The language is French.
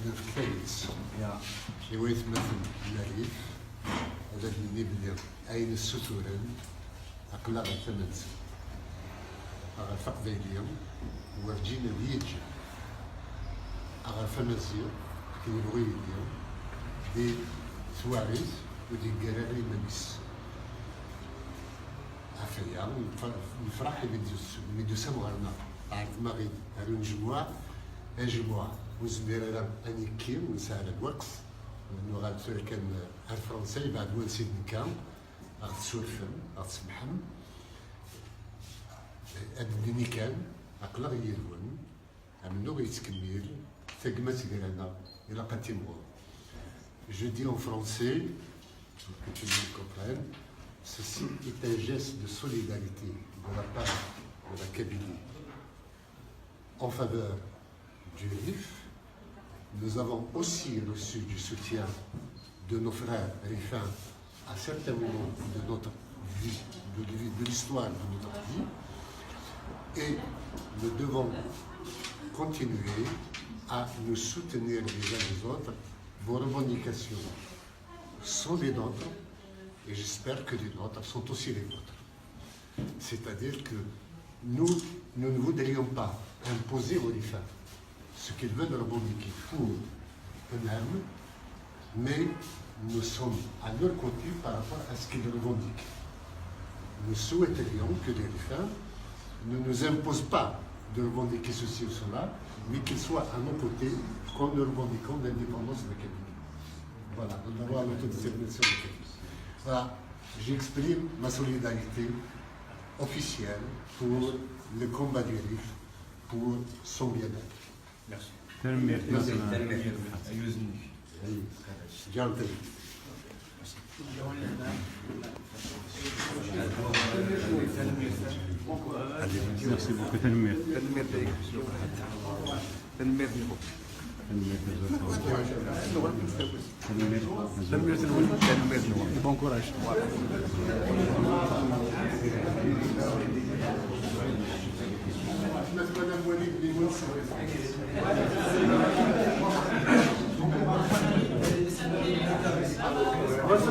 أنا في الثالث حوايت مثل المريف هذا اللي بدي أين السطورين أقلع ثمن أغا اليوم ورجينا بيجي أغا فمزيو كي نبغي اليوم دي سواريز ودي قراري مبيس أفيا نفرح بدو سمغرنا بعد ما غيد هارو نجموع وزمير أني كيم ونسال الوقت لأنه غادي كان الفرنسي بعد وين سيد نكام غتسولفم غتسمحم الدنيا كان أقلق يلون منو غيتكمل ثقمة ديالنا إلا قتيمو. Je dis en français, pour que tu me comprennes, ceci est un geste de solidarité de la part de la Kabylie en faveur du RIF. Nous avons aussi reçu du soutien de nos frères rifains à certains moments de notre vie, de l'histoire de notre vie. Et nous devons continuer à nous soutenir les uns les autres. Vos revendications sont les nôtres et j'espère que les nôtres sont aussi les vôtres. C'est-à-dire que nous ne voudrions pas imposer aux rifains ce qu'ils veulent revendiquer pour eux-mêmes, mais nous sommes à leur côté par rapport à ce qu'ils revendiquent. Nous souhaiterions que les rifains ne nous imposent pas de revendiquer ceci ou cela, mais qu'ils soient à nos côtés quand nous revendiquons l'indépendance de la Kabylie. Voilà, nous avons l'autodétermination de la Kabylie. Voilà, j'exprime ma solidarité officielle pour le combat du RIF, pour son bien-être. Merci. Merci. Merci beaucoup. تنمير bon courage. Vas-y,